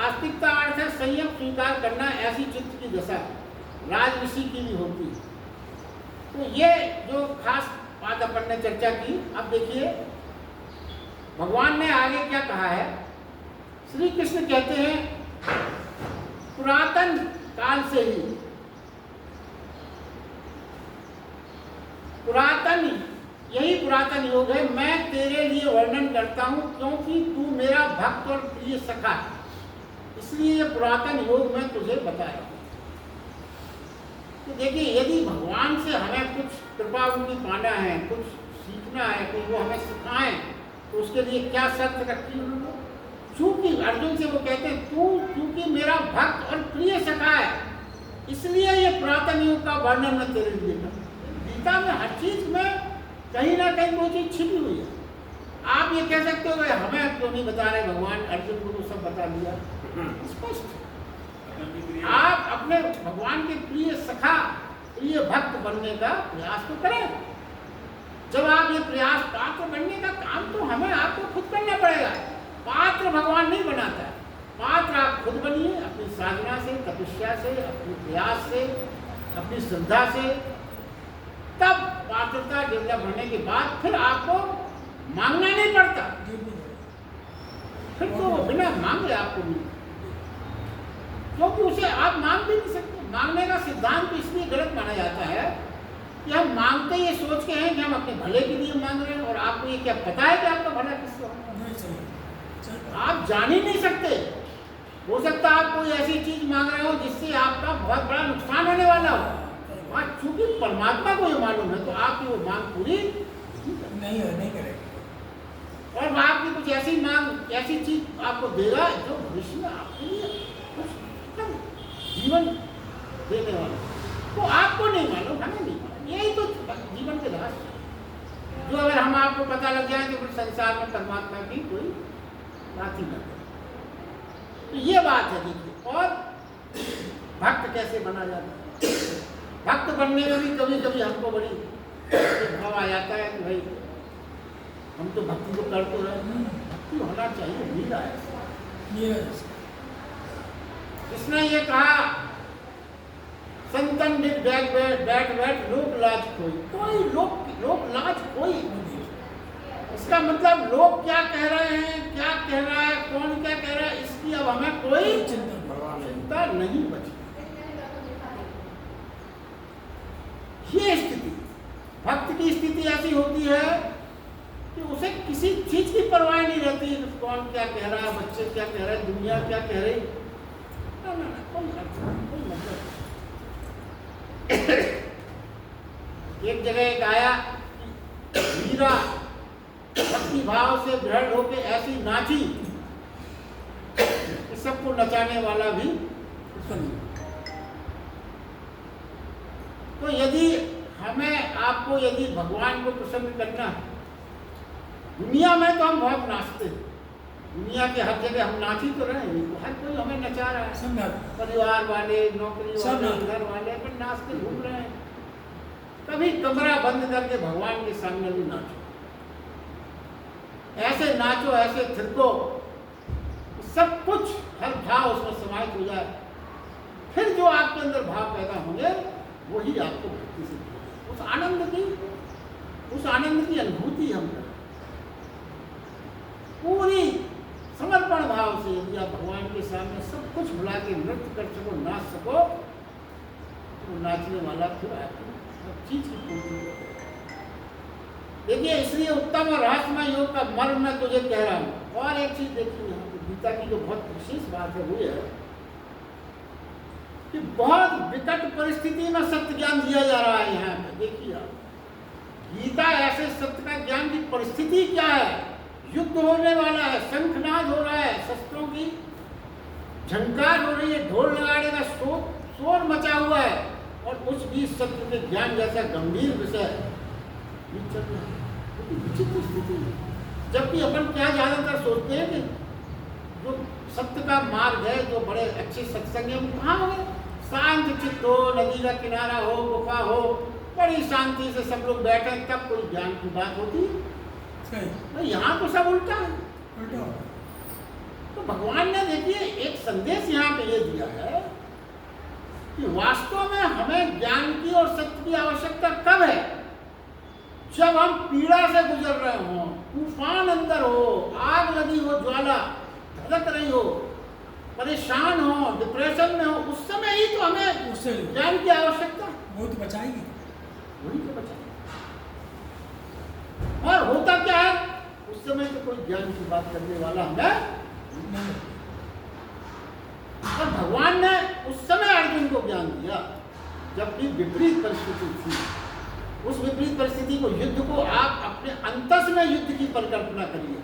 आस्तिकता अर्थ है संयम स्वीकार करना, ऐसी चित्त की दशा राजऋषि की भी होती है। तो ये जो खास बात अपन ने चर्चा की। अब देखिए भगवान ने आगे क्या कहा है। श्री कृष्ण कहते हैं पुरातन काल से ही, पुरातन, यही पुरातन योग है, मैं तेरे लिए वर्णन करता हूं क्योंकि तू मेरा भक्त और प्रिय सखा है, इसलिए ये पुरातन योग मैं तुझे बताया। तो देखिए यदि भगवान से हमें कुछ कृपा उनकी पाना है, कुछ सीखना है, कुछ वो हमें सिखाएं, तो उसके लिए क्या शर्त रखी उन्होंने। चूंकि अर्जुन से वो कहते हैं तू क्योंकि मेरा भक्त और प्रिय सखा है, इसलिए ये पुरातन युग का वर्णन मैं तेरे लिए कर। गीता में हर चीज में कहीं ना कहीं वो चीज छिपी हुई है। आप ये कह सकते हो हमें क्यों नहीं बता रहे, भगवान अर्जुन को तो सब बता दिया स्पष्ट। आप अपने भगवान के प्रिय सखा, प्रिय भक्त बनने का प्रयास तो करें। जब आप ये प्रयास, पात्र बनने का काम तो हमें आपको खुद करना पड़ेगा। पात्र भगवान नहीं बनाता है, पात्र आप खुद बनिए अपनी साधना से, तपस्या से, अपने प्रयास से, अपनी श्रद्धा से। तब पात्रता डेवलप होने के बाद फिर आपको मांगना नहीं पड़ता, फिर तो वो बिना मांगे आपको मिलता, क्योंकि उसे आप मांग भी नहीं सकते। मांगने का सिद्धांत तो इसलिए गलत माना जाता है कि हम मांगते ये सोच के हैं कि हम अपने भले के लिए मांग रहे हैं, और आपको ये क्या पता है कि आपका भला किसको है? आप जान ही नहीं सकते। हो सकता है आप कोई ऐसी चीज मांग रहे हो जिससे आपका बहुत बड़ा नुकसान होने वाला हो, और चूंकि परमात्मा को ये मालूम है तो आपकी वो मांग पूरी नहीं करेगा, और आपकी कुछ ऐसी मांग, ऐसी चीज आपको देगा जो भविष्य में आपके लिए कुछ जीवन देने वाला। तो आपको नहीं मालूम, हमें नहीं मालूम, यही तो जीवन के रहस्य, जो अगर हम आपको पता लग जाए तो फिर संसार में परमात्मा की कोई बात ही न करें। तो ये बात है देखिए। और भक्त कैसे बना जाता है, भक्त बनने में भी कभी कभी हमको बड़ी भाव आ जाता है कि भाई हम तो भक्ति को कर तो रहे हैं, भक्ति होना चाहिए, लीला है। इसने ये कहा संतन बैठ लोक लाज कोई लोक लाज कोई। इसका मतलब लोग क्या कह रहे हैं, क्या कह रहा है, कौन क्या कह रहा है, इसकी अब हमें कोई चिंता नहीं बची। ये स्थिति, भक्त की स्थिति ऐसी होती है कि उसे किसी चीज की परवाह नहीं रहती है, कौन क्या कह रहा है, बच्चे क्या कह रहे हैं, दुनिया क्या कह रही, ना, कोई अर्थ नहीं, कोई मतलब। एक जगह एक आया मीरा भक्ति भाव से दृढ़ होकर ऐसी नाची कि सबको नचाने वाला भी सुनी। तो यदि हमें आपको यदि भगवान को प्रसन्न करना है, दुनिया में तो हम बहुत नाचते हैं, दुनिया के हर जगह हम नाच ही तो रहे हैं, तो हर कोई हमें नचा रहा है, परिवार वाले, नौकरी वाले, घर वाले अपन नाचते घूम रहे हैं। कभी कमरा बंद करके भगवान के सामने भी नाचो, ऐसे नाचो, ऐसे थिरको, सब कुछ हर भाव उसमें समाहित हो जाए, फिर जो आपके अंदर भाव पैदा होंगे वही आपको भक्ति से उस आनंद की अनुभूति हम करें। पूरी समर्पण भाव से यदि आप भगवान के सामने सब कुछ भुला के नृत्य कर सको, नाच सको, तो नाचने वाला फिर आपको हर चीज की पूर्ति करेगा। देखिए इसलिए उत्तम और रहस्यमय योग का मर्म मैं तुझे कह रहा हूं। और एक चीज देखिए यहाँ पे गीता की जो बहुत विशेष बात है वो है कि बहुत विकट परिस्थिति में सत्य ज्ञान दिया जा रहा है। यहाँ पे देखिए आप, गीता ऐसे सत्य का ज्ञान की परिस्थिति क्या है, युद्ध होने वाला है, शंखनाद हो रहा है, शस्त्रों की झंकार हो रही है, ढोल नगाड़े का शोर मचा हुआ है, और उस बीच सत्य के ज्ञान जैसा गंभीर विषय विचित्र स्थिति है। जबकि अपन क्या ज्यादातर सोचते हैं कि जो सत्य का मार्ग है, जो बड़े अच्छे सत्संग है, कहाँ होंगे, शांत चित्त हो, नदी का किनारा हो, गुफा हो, बड़ी शांति से सब लोग बैठे, तब कोई ज्ञान की बात होती है। यहाँ तो सब उल्टा है। तो भगवान ने देखिए एक संदेश दिया है कि वास्तव में हमें ज्ञान की और सत्य की आवश्यकता कब है? जब हम पीड़ा से गुजर रहे हों, तूफान अंदर हो, आग लगी हो, ज्वाला धधक रही हो, परेशान हो, डिप्रेशन में हो, उस समय ही तो हमें उससे ज्ञान की आवश्यकता। वो तो बचाएगी। वही तो बचाएगी। और होता क्या है, उस समय तो कोई ज्ञान की बात करने वाला हमें नहीं। और भगवान ने उस समय अर्जुन को ज्ञान दिया जबकि विपरीत परिस्थिति थी। उस विपरीत परिस्थिति को, युद्ध को आप अपने अंतस में युद्ध की परिकल्पना करिए।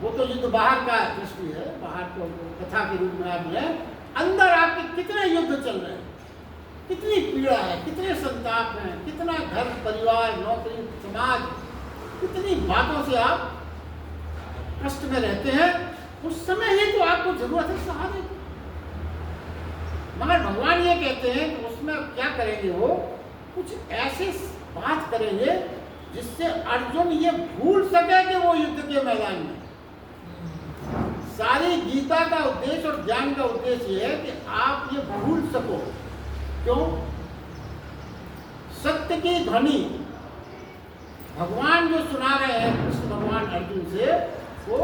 वो तो युद्ध बाहर का दृष्टि है, बाहर को कथा के रूप में आप लें। अंदर आपके कितने युद्ध चल रहे हैं, कितनी पीड़ा है, कितने संताप हैं, कितना घर परिवार नौकरी समाज, कितनी बातों से आप कष्ट में रहते हैं। उस समय ही तो आपको जरूरत है सहारे। मगर भगवान ये कहते हैं कि उसमें क्या करेंगे, वो कुछ ऐसे बात करेंगे जिससे अर्जुन ये भूल सके कि वो युद्ध के मैदान में। सारी गीता का उद्देश्य और ज्ञान का उद्देश्य ये है कि आप ये भूल सको। क्यों? सत्य की ध्वनि भगवान जो सुना रहे हैं, कृष्ण भगवान अर्जुन से, वो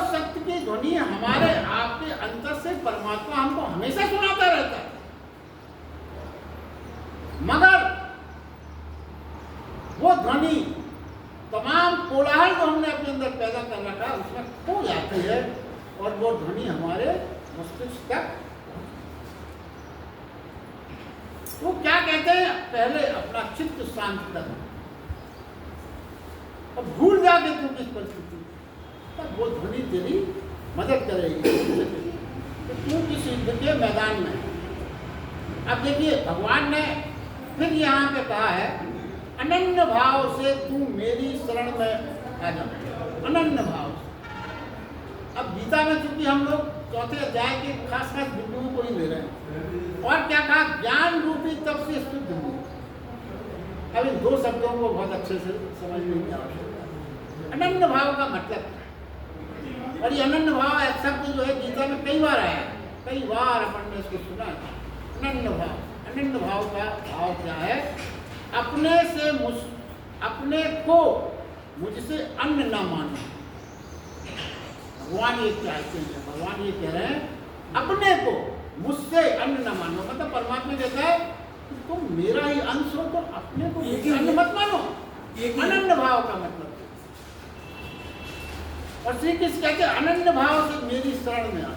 सत्य की ध्वनि हमारे आपके अंतर से परमात्मा हमको हमेशा सुनाता रहता है। मगर वो ध्वनि तमाम कोलाहल जो हमने अपने अंदर पैदा कर रखा है उसमें खो जाती है और वो ध्वनि हमारे मस्तिष्क तक। तो क्या कहते हैं, पहले अपना चित्त शांत कर, अब भूल जा के तू किस परिस्थिति, तब वो ध्वनि तेरी मदद करेगी तो तू किस युद्ध के मैदान में। अब देखिए भगवान ने फिर यहाँ पे कहा है, अनन्य भाव से तू मेरी शरण में आ जा। अनन्य भाव से। अब गीता में चूंकि हम लोग चौथे अध्याय के खास बिंदुओं को ही ले रहे हैं, और क्या कहा, ज्ञान रूपी तब से शुद्ध हुई। अब इन दो शब्दों को बहुत अच्छे से समझने की आवश्यकता है। अनन्य भाव का मतलब, और ये अनन्य भाव शब्द जो है गीता में कई बार आया, कई बार अपन ने इसको सुना है। अनन्य भाव, अनन्य भाव का भाव क्या है, अपने को मुझसे अन्य ना मानो। भगवान ये चाहते हैं, भगवान ये कह रहे हैं अपने को मुझसे अन्य ना मानो। मतलब परमात्मा कहता है कि तुम मेरा ही अंश हो तो अपने को अन्य मत मानो। अनन्य भाव का मतलब। और श्री कृष्ण कहते हैं अनन्य भाव से मेरी शरण में आ जा।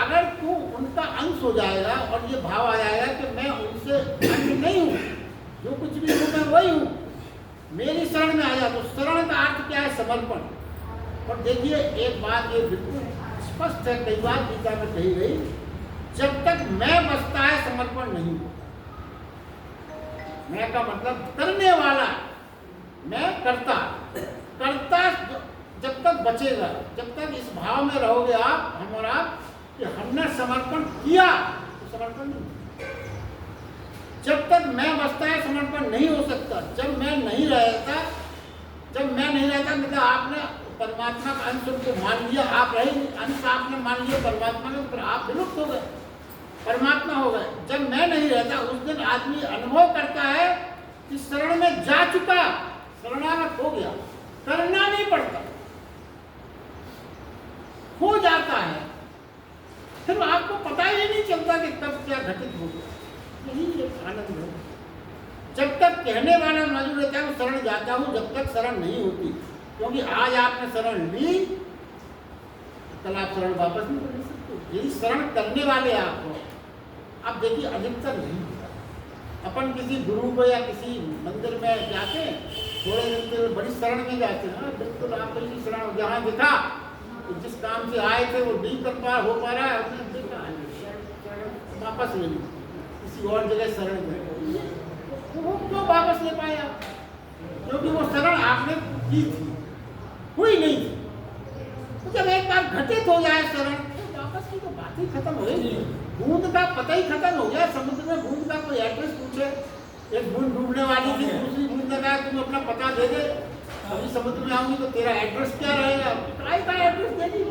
अगर तू उनका अंश हो जाएगा और ये भाव आ जाएगा कि मैं उनसे अन्य नहीं हूँ, जो कुछ भी हूँ मैं वही हूँ, मेरी शरण में आ जा। तो शरण का अर्थ क्या है, समर्पण। और देखिए एक बात ये बिल्कुल स्पष्ट है, कई बार गीता में कही गई, जब तक मैं बचता है समर्पण नहीं हो। मैं का मतलब करने वाला, मैं करता जब तक बचेगा, जब तक इस भाव में रहोगे आप, हम और आप, कि हमने समर्पण किया तो समर्पण नहीं। जब तक मैं बचता है समर्पण नहीं हो सकता। जब मैं नहीं रहता मतलब आपने परमात्मा का अंश को मान लिया, आप रहे अंश आपने मान लिया परमात्मा का, फिर आप विलुप्त हो गए, परमात्मा हो गए। जब मैं नहीं रहता उस दिन आदमी अनुभव करता है कि शरण में जा चुका, शरणागत हो गया, करना नहीं पड़ता, हो जाता है, फिर आपको पता ही नहीं चलता कि कब क्या घटित हो गया। यही एक आनंद है। जब तक कहने वाला मौजूद रहता है मैं शरण जाता हूँ, जब तक शरण नहीं होती। क्योंकि आज आपने शरण ली, कल आप शरण वापस नहीं कर सकते। यही शरण करने वाले आपको। अब देखिए अधिकतर नहीं होता। अपन किसी गुरु को या किसी मंदिर में जाते, थोड़े दिन के बड़ी शरण में जाते हैं, बिल्कुल आपको ये शरण जहाँ दिखा जिस काम से आए थे वो नहीं कर हो पा रहा है, वापस ले ली, किसी और जगह शरण में। तो वो क्यों वापस ले पाए आप? क्योंकि वो शरण आपने की थी, हुई नहीं थी। तो जब एक बार घटित हो जाए शरण, तो वापस की तो बात ही खत्म हो गई। बूंद का पता ही खत्म हो गया। समुद्र में बूंद का कोई एड्रेस पूछे, एक बूंद डूबने वाली थी, दूसरी बूंद ने कहा तुम अपना पता दे दे, अभी समुद्र में आऊंगी तो तेरा एड्रेस क्या रहेगा, काय का एड्रेस दे दी।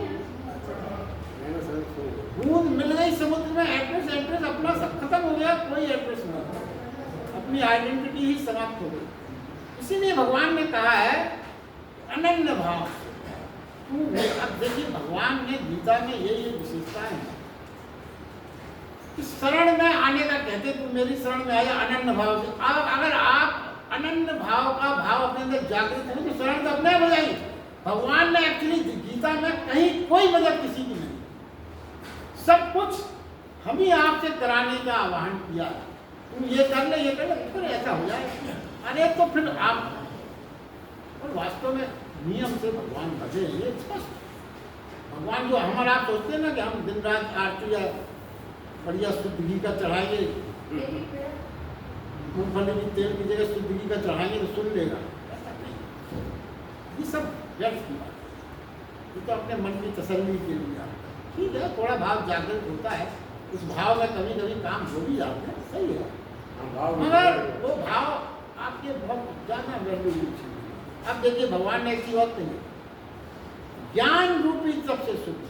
अपनी आइडेंटिटी ही समाप्त हो गई। इसीलिए भगवान ने कहा है अनन्य भाव। अब देखिए भगवान ने गीता में ये विशेषताएं हैं कि शरण में आने का कहते तुम मेरी शरण में आया अनन्य भाव से। अब अगर आप अनन्य भाव का भाव अपने अंदर जागृत हो तो शरण तो अपने आप हो जाएगी। भगवान ने एक्चुअली गीता में कहीं कोई मदद किसी की नहीं, सब कुछ हम ही आपसे कराने का आह्वान किया। तुम ये कर ले, ये कर ले, फिर ऐसा हो जाए। अरे तो फिर आप और वास्तव में नियम से भगवान बधे ये स्पष्ट। भगवान जो हमारा आप सोचते हैं ना कि हम दिन रात आरती या बढ़िया शुद्ध घी का चढ़ाएंगे, मूंगफली की तेल की जगह शुद्ध घी का चढ़ाएंगे तो सुन लेगा, ऐसा नहीं। ये सब व्यर्थ की बात है। ये तो अपने मन की तसल्ली के लिए आता है। ठीक है, थोड़ा भाव जागृत होता है, उस भाव में कभी कभी काम हो भी जाते हैं, सही है, मगर वो भाव आपके बहुत ज़्यादा वैल्यू है। अब देखिए भगवान ने ऐसी बात कही, ज्ञान रूपी सबसे शुद्ध।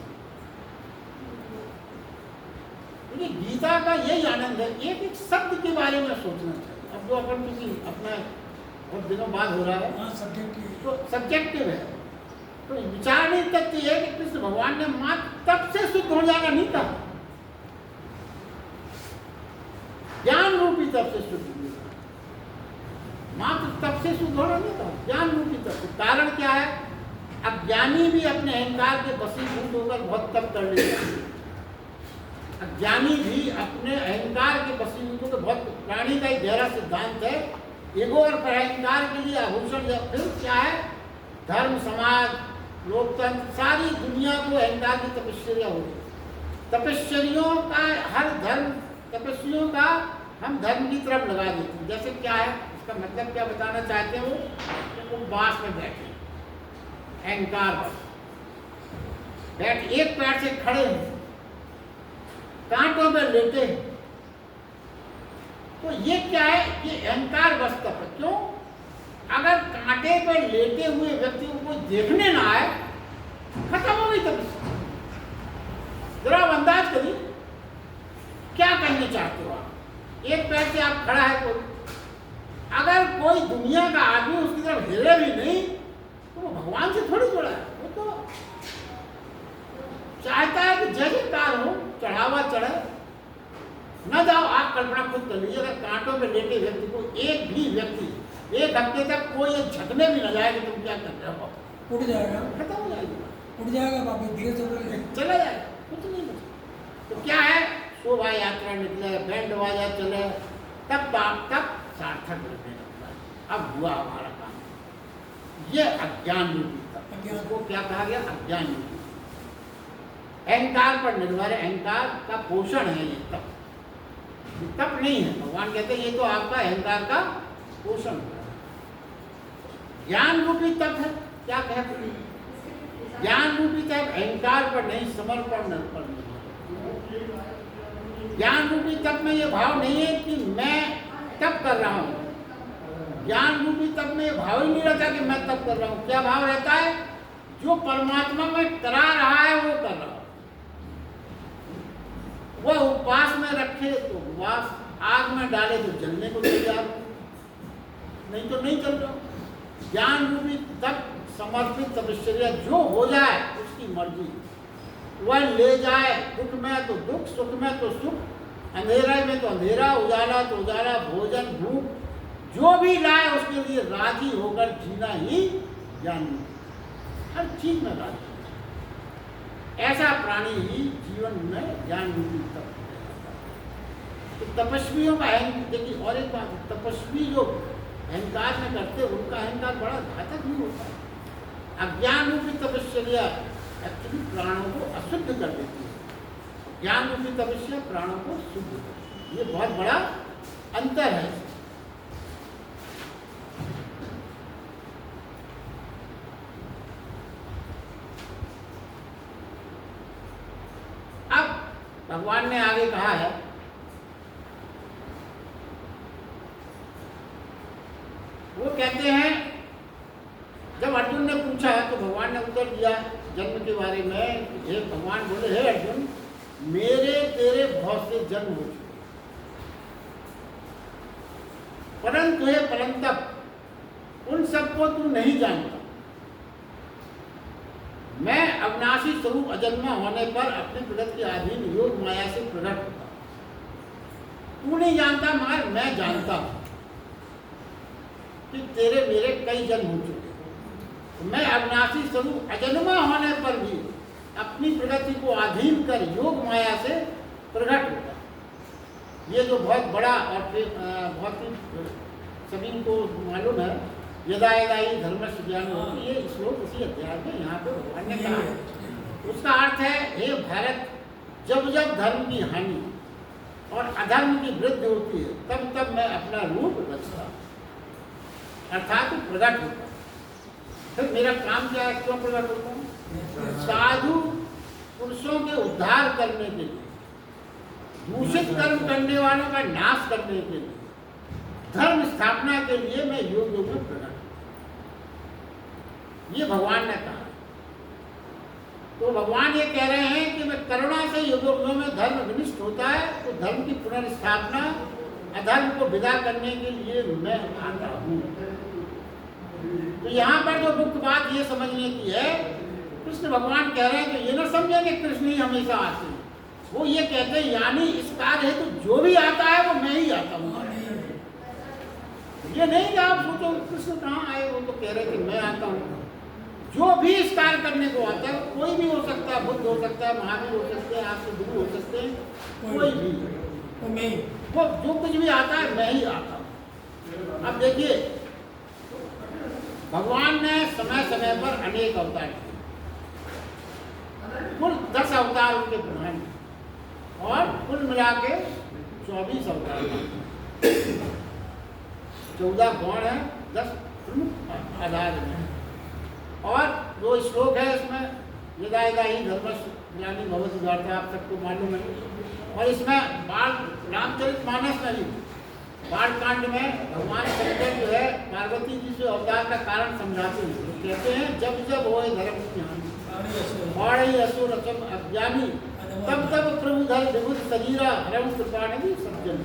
देखिए गीता का यही आनंद है, एक एक शब्द के बारे में सोचना चाहिए। अब जो अपन किसी अपना बहुत दिनों बाद हो रहा है तो सब्जेक्टिव है, तो विचारणीय तथ्य यह है कि कृष्ण भगवान ने मात्र तब से शुद्ध हो जाना नहीं कहा, ज्ञान रूपी तब से शुद्ध नहीं कहा, मात्र तब से शुद्ध होना नहीं कहा, ज्ञान रूपी तब से। कारण क्या है, अज्ञानी भी अपने अहंकार के वशीभूत होकर बहुत तप कर लेता है। अज्ञानी भी अपने अहंकार के वशीभूत होकर बहुत, प्राणी का एक गहरा सिद्धांत है, ईगो और अहंकार के लिए आभूषण या फिर क्या है, धर्म समाज लोकतंत्र सारी दुनिया को अहंकार की तपस्या हो गई। तपस्वियों का हर धर्म, तपस्वियों का हम धर्म की तरफ लगा देते हैं। जैसे क्या है, इसका मतलब क्या बताना चाहते हैं, वो उपवास में बैठे अहंकार पर बैठ, एक पैर से खड़े हैं, कांटों में लेटे हैं, तो ये क्या है, ये अहंकार बस तप है। क्यों? अगर कांटे पर लेटे हुए व्यक्ति को कोई देखने ना आए, खत्म हो गई तपस्या। जरा अंदाज करिए क्या करने चाहते हो आप। एक पैर से आप खड़ा है कोई, अगर कोई दुनिया का आदमी उसकी तरफ हिले भी नहीं तो वो भगवान से थोड़ी जुड़ा है। वो तो चाहता है कि जय जयकार हो, चढ़ावा चढ़े न जाओ। आप कल्पना खुद कर लीजिए, अगर कांटों में लेटे व्यक्ति को एक भी व्यक्ति एक हफ्ते तक कोई झकने भी न जाए कि तुम क्या कर रहे हो, उठ जाएगा, खत्म हो जाएगी, उठ जाएगा, वापस धीरे से चला जाएगा, कुछ नहीं बचा। तो क्या है, शोभा यात्रा निकले, बैंड बाजा चले, तब सार्थक लगने लगता है, अब हुआ हमारा काम। ये अज्ञान रूपी तप, इसको क्या कहा गया, अज्ञान रूपी। अहंकार पर निर्भर है, अहंकार का पोषण है ये तप, तप नहीं है। भगवान कहते हैं ये तो आपका अहंकार का पोषण है। ज्ञान रूपी तप है, क्या कहते हैं, ज्ञान रूपी तप अहंकार पर नहीं, समर्पण पर निर्भर। ज्ञान रूपी तप में ये भाव नहीं है कि मैं तप कर रहा हूं, ज्ञान रूपी तप में ये भाव ही नहीं रहता कि मैं तप कर रहा हूं। क्या भाव रहता है, जो परमात्मा में करा रहा है वो कर रहा है। वह उपवास में रखे तो उपवास, आग में डाले तो जलने को तैयार, नहीं तो नहीं चल रहा। ज्ञान रूपी तप समर्पित तपस्या जो हो जाए उसकी मर्जी, वह ले जाए, दुख में तो दुख, सुख में तो सुख, अंधेरे में तो अंधेरा, उजाला तो उजाला, भोजन भूख जो भी लाए उसके लिए राजी होकर जीना ही ज्ञान, हर चीज में राजी। ऐसा प्राणी ही जीवन में ज्ञान रूपी तप। तो तपस्वियों का अहंकार देखिए, और एक बात, तपस्वी जो अहंकार में करते उनका अहंकार बड़ा घातक भी होता है। अज्ञान रूपी तपस्या एक्चुअली प्राणों को अशुद्ध कर देती है, ज्ञान रूपी तपस्या प्राणों को शुद्ध करती है। ये बहुत बड़ा अंतर है। अब भगवान ने आगे कहा है, वो कहते हैं, जब अर्जुन ने पूछा तो भगवान ने उत्तर दिया जन्म के बारे में। हे भगवान बोले, हे अर्जुन, मेरे तेरे बहुत से जन्म हो चुके, परंतु हे परंतप, उन सबको तू नहीं जानता। मैं अविनाशी स्वरूप अजन्मा होने पर अपनी प्रगति के अधीन योग माया से प्रकट होता। तू नहीं जानता मगर मैं जानता हूं कि तेरे मेरे कई जन्म हो चुके। मैं अविनाशी स्वरूप अजन्मा होने पर भी अपनी प्रगति को अधीन कर योग माया से प्रकट होता। ये जो बहुत बड़ा और बहुत ही सभी को मालूम है, यदा यदा ही धर्मस्य ज्ञान होती है, श्लोक उसी अध्याय में यहाँ पे भगवान ने कहा है। उसका अर्थ है, हे भारत, जब जब धर्म की हानि और अधर्म की वृद्धि होती है तब तब मैं अपना रूप रचता, अर्थात प्रकट होता। फिर मेरा काम क्या है, क्यों प्रकट होता हूँ? साधु पुरुषों के उद्धार करने के लिए, दूषित कर्म करने वालों का नाश करने के लिए, धर्म स्थापना के लिए मैं योग योग में प्रकट हूं। ये भगवान ने कहा। तो भगवान ये कह रहे हैं कि मैं करुणा से युगों में धर्म विनिष्ट होता है, तो धर्म की पुनर्स्थापना, अधर्म को विदा करने के लिए मैं आता हूँ। तो यहाँ पर जो मुख्य बात ये समझने की है, कृष्ण भगवान कह रहे हैं कि ये ना समझे कि कृष्ण ही हमेशा आते हैं। वो ये कहते हैं यानी इस कार्य है तो जो भी आता है वो मैं ही आता हूँ। ये नहीं कि आप सोचो कृष्ण कहाँ आए, वो तो कह रहे थे मैं आता हूँ। जो भी इस कार्य करने को आता है, कोई भी हो सकता है, बुद्ध हो सकता है, महावीर हो सकते हैं, आपके गुरु हो सकते हैं, कोई भी, वो जो कुछ भी आता है मैं ही आता हूँ। अब देखिए, भगवान ने समय समय पर अनेक अवतार किए, कुल 10 अवतार उनके ब्रह्मांड और कुल मिला के 24 अवतार, 14 गौण है, 10 प्रमुख आधार हैं। और जो श्लोक है इसमें, यदा यदा ही धर्मस्य ग्लानिर्भवति भवति भारत, आप सबको मालूम है। और इसमें बाल रामचरितमानस में भी बालकांड में भगवान शंकर जो है पार्वती जी से अवतार का कारण समझाते हैं। कहते हैं जब जब होए धर्म की हानि, बाढ़ असुर रचम अज्ञानी, तब तब प्रभु धर विभुत शरीरा हरम कृपा नदी सज्जन।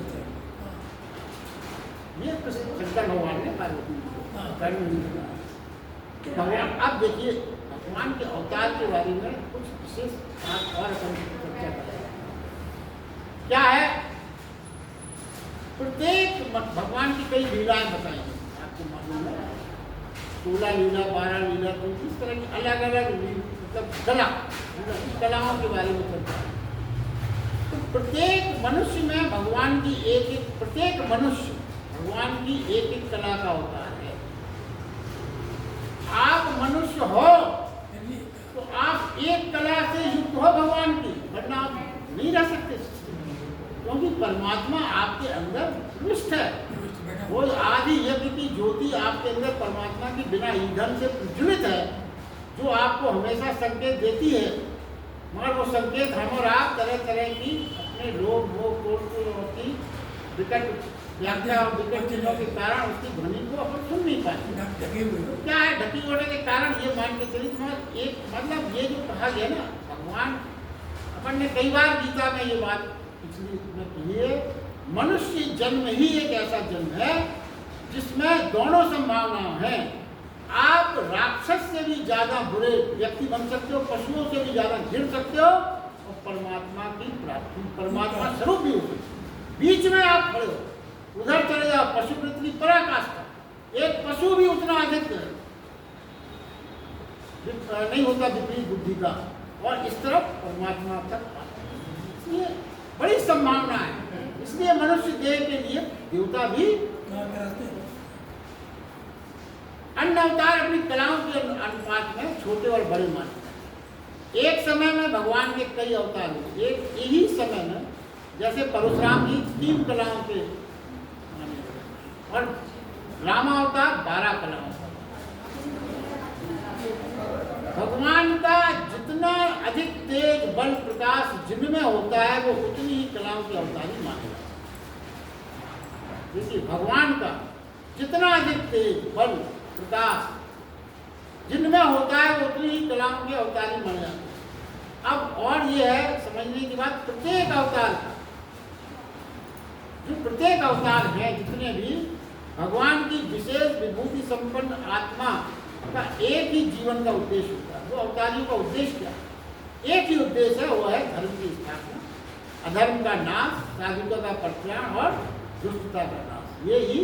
ये शंकर भगवान ने पार्वती जी को भगवान। अब देखिए, भगवान के अवतार के बारे में कुछ विशेष बात और अपन चर्चा करें। क्या है, प्रत्येक भगवान की कई लीलाएं बताई हैं, आपको मालूम है, 16 लीला, 12 लीला, तो इस तरह की अलग अलग मतलब कलाओं के बारे में चर्चा है। तो प्रत्येक मनुष्य में भगवान की प्रत्येक मनुष्य भगवान की एक एक कला का अवतार है। आप मनुष्य हो तो आप एक कला से युक्त हो भगवान की, वरना आप नहीं रह सकते, क्योंकि परमात्मा आपके अंदर प्रविष्ट है। वो आदि यज्ञ की ज्योति आपके अंदर परमात्मा की बिना ईंधन से प्रज्वलित है, जो आपको हमेशा संकेत देती है। मगर वो संकेत हम और आप तरह तरह की अपने लोभ मोह क्रोध की विकट व्याख्या और विकट चिन्हों के कारण उसकी ध्वनि को अपन सुन नहीं पाते। क्या है, ढकी होने के कारण ये मान के चलिए, मगर एक मतलब ये जो कहा गया ना, भगवान अपन ने कई बार गीता में ये बात पिछली में कही है, मनुष्य जन्म ही एक ऐसा जन्म है जिसमें दोनों संभावनाएं हैं। आप राक्षस से भी ज्यादा बुरे व्यक्ति बन सकते हो, पशुओं से भी ज्यादा घिर सकते हो, और परमात्मा की प्राप्ति, परमात्मा स्वरूप भी होगी। बीच में आप खड़े हो, उधर चले जाओ, पशुवृत्ति की पराकाष्ठा, एक पशु भी उतना अधिक नहीं होता विपरीत बुद्धि का, और इस तरफ परमात्मा तक। इसलिए बड़ी संभावना है, इसलिए मनुष्य देह के लिए देवता भी अन्य अवतार अपनी कलाओं के अनुपात में छोटे और बड़े मानते हैं। एक समय में भगवान के कई अवतार हुए, एक यही समय में जैसे परशुराम की 3 कलाओं के, और रामावतार 12 कलाओं का। भगवान का जितना अधिक तेज बल प्रकाश जिनमें होता है, वो उतनी ही कलाओं के अवतारी माने जाते हैं। देखिए, भगवान का जितना अधिक तेज बल प्रकाश जिनमें होता है, वो उतनी ही कलाओं के अवतारी माने जाते हैं। अब और ये है समझने की बात, प्रत्येक अवतार का, जो प्रत्येक अवतार है जितने भी, भगवान की विशेष विभूति संपन्न आत्मा का एक ही जीवन का उद्देश्य होता है। वो अवतारियों का उद्देश्य क्या है? एक ही उद्देश्य है, वो है धर्म की स्थापना, अधर्म का नाश, साधुता का प्रत्यान और दुष्टता का नाश। ये ही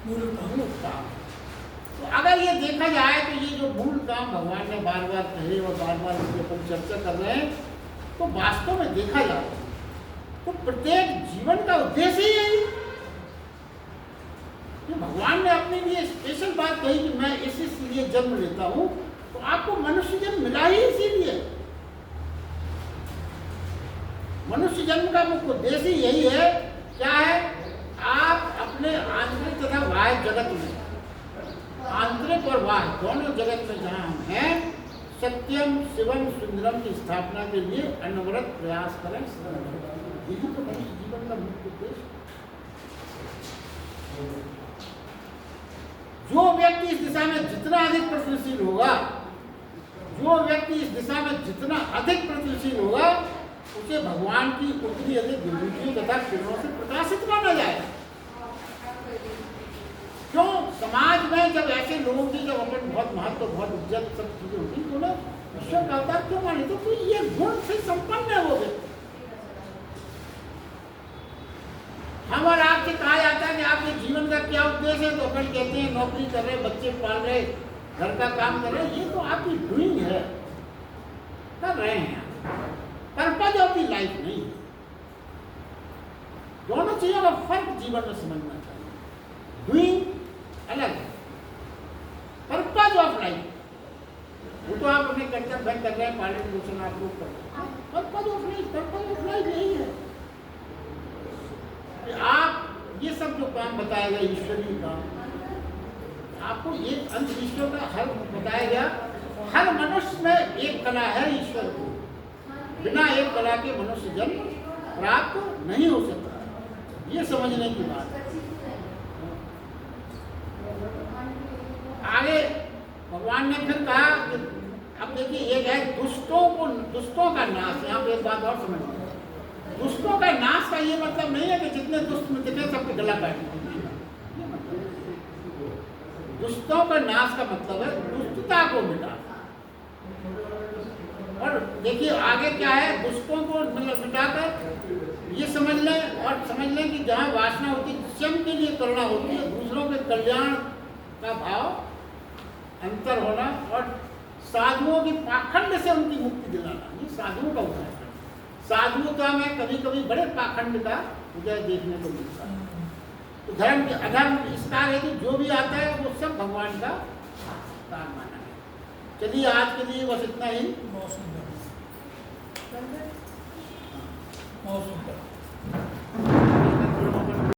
मूल काम है। तो अगर ये देखा जाए तो ये जो मूल काम भगवान ने बार बार कहे और बार बार इसके ऊपर चर्चा कर रहे हैं, तो वास्तव में देखा जाए तो प्रत्येक जीवन का उद्देश्य ही यही है। भगवान ने अपने लिए स्पेशल बात कही कि मैं इसीलिए जन्म लेता हूं, तो आपको मनुष्य जन्म मिला ही इसीलिए। मनुष्य जन्म का मुख्य उद्देश्य यही है। क्या है? आप अपने आंतरिक तथा बाह्य जगत में, आंतरिक और बाह्य दोनों जगत में जहां हम हैं, सत्यम शिवम सुंदरम की स्थापना के लिए अनवरत प्रयास करें। यही तो मनुष्य जीवन का मुख्य उद्देश्य। जो व्यक्ति इस दिशा में जितना अधिक प्रयत्नशील होगा, जो व्यक्ति इस दिशा में जितना अधिक प्रयत्नशील होगा, उसे भगवान की उतनी अधिक विभूतियों तथा किरणों से प्रकाशित माना जाएगा। क्यों? समाज में जब ऐसे लोगों की जब अपन बहुत महत्व, बहुत इज्जत, सब चीजें होती, तो ना ईश्वर का अवतार क्यों माने? तो कोई ये गुण से संपन्न है वो व्यक्ति। हम और आपसे कहा जाता है कि आपके जीवन का क्या उद्देश्य है, तो अपन कहते हैं नौकरी कर रहे, बच्चे पाल रहे, घर का काम कर रहे। ये तो आपकी डूइंग है, कर रहे हैं, पर्पज ऑफ द लाइफ नहीं है। दोनों चीजों का फर्क जीवन में समझना चाहिए। डूइंग अलग है, पर्पज ऑफ लाइफ वो तो आप अपने कर्तव्य कर रहे हैं, पालन पोषण आप लोग कर रहे हैं। पर्पज ऑफ लाइफ यही है। आप ये सब जो काम बताया गया ईश्वरीय काम, आपको एक अंत ईश्वर का हर बताया गया। हर मनुष्य में एक कला है ईश्वर को, बिना एक कला के मनुष्य जन्म प्राप्त नहीं हो सकता। ये समझने की बात है। आगे भगवान ने फिर कहा कि अब देखिए, एक है दुष्टों का नाश। यहाँ पे एक बात और समझ, दुष्टों का नाश का ये मतलब नहीं है कि जितने दुष्ट में दिखे सबके गला काट दीजिए। दुष्टों का नाश का मतलब है दुष्टता को मिटा। और देखिए आगे क्या है, दुष्टों को मतलब मिटाकर ये समझ लें, और समझ लें कि जहाँ वासना होती है, स्वयं के लिए करना होती है, दूसरों के कल्याण का भाव, अंतर होना, और साधुओं की पाखंड से उनकी मुक्ति दिलाना, ये साधुओं का उदाहरण। साधुता में कभी कभी बड़े पाखंड का उदय देखने को मिलता है। तो धर्म अधर्म विस्तार है कि जो भी आता है वो सब भगवान का काम माना है। चलिए आज के लिए बस इतना ही। बहुत सुंदर, बहुत सुंदर।